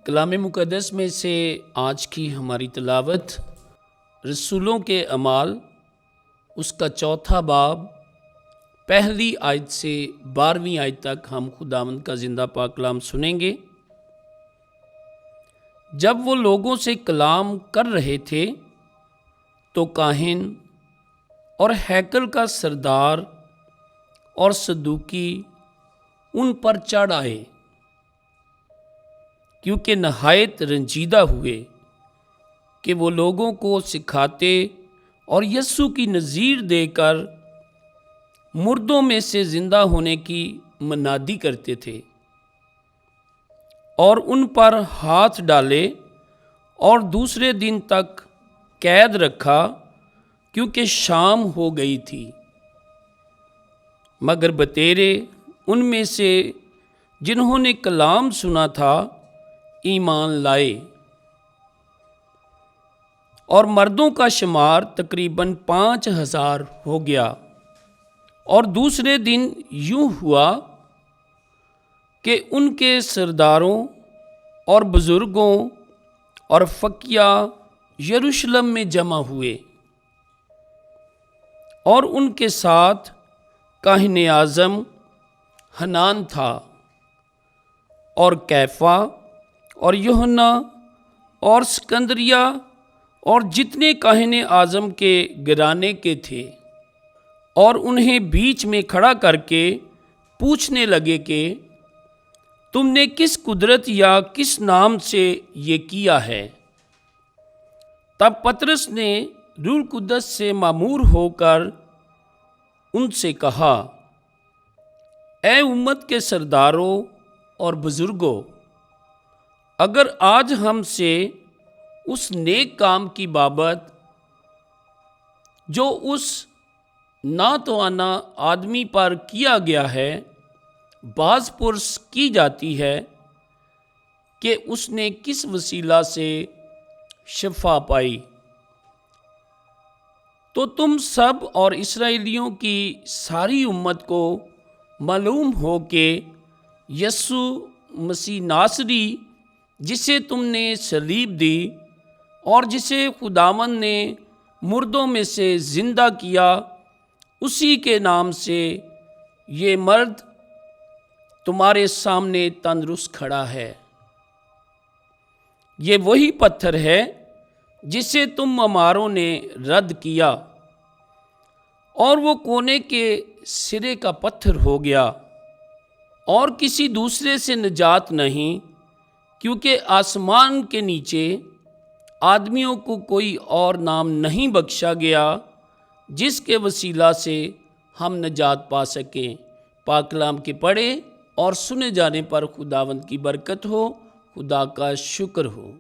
کلام مقدس میں سے آج کی ہماری تلاوت رسولوں کے اعمال اس کا چوتھا باب پہلی آیت سے 12ویں آیت تک ہم خداوند کا زندہ پاک کلام سنیں گے۔ جب وہ لوگوں سے کلام کر رہے تھے تو کاہن اور ہیکل کا سردار اور صدوقی ان پر چڑھ آئے، کیونکہ نہایت رنجیدہ ہوئے کہ وہ لوگوں کو سکھاتے اور یسوع کی نظیر دے کر مردوں میں سے زندہ ہونے کی منادی کرتے تھے، اور ان پر ہاتھ ڈالے اور دوسرے دن تک قید رکھا، کیونکہ شام ہو گئی تھی۔ مگر بتیرے ان میں سے جنہوں نے کلام سنا تھا ایمان لائے، اور مردوں کا شمار تقریباً 5000 ہو گیا۔ اور دوسرے دن یوں ہوا کہ ان کے سرداروں اور بزرگوں اور فقیہ یروشلم میں جمع ہوئے، اور ان کے ساتھ کاہن اعظم حنان تھا، اور کیفا اور یوحنا اور سکندریہ اور جتنے کاہن اعظم کے گھرانے کے تھے، اور انہیں بیچ میں کھڑا کر کے پوچھنے لگے کہ تم نے کس قدرت یا کس نام سے یہ کیا ہے؟ تب پطرس نے روح القدس سے معمور ہو کر ان سے کہا، اے امت کے سرداروں اور بزرگوں، اگر آج ہم سے اس نیک کام کی بابت جو اس ناتوانا آدمی پر کیا گیا ہے باز پرس کی جاتی ہے کہ اس نے کس وسیلہ سے شفا پائی، تو تم سب اور اسرائیلیوں کی ساری امت کو معلوم ہو کہ یسوع مسیح ناصری، جسے تم نے صلیب دی اور جسے خداوند نے مردوں میں سے زندہ کیا، اسی کے نام سے یہ مرد تمہارے سامنے تندرست کھڑا ہے۔ یہ وہی پتھر ہے جسے تم معماروں نے رد کیا، اور وہ کونے کے سرے کا پتھر ہو گیا، اور کسی دوسرے سے نجات نہیں، کیونکہ آسمان کے نیچے آدمیوں کو کوئی اور نام نہیں بخشا گیا جس کے وسیلہ سے ہم نجات پا سکیں۔ پاک کلام کے پڑھے اور سنے جانے پر خداوند کی برکت ہو۔ خدا کا شکر ہو۔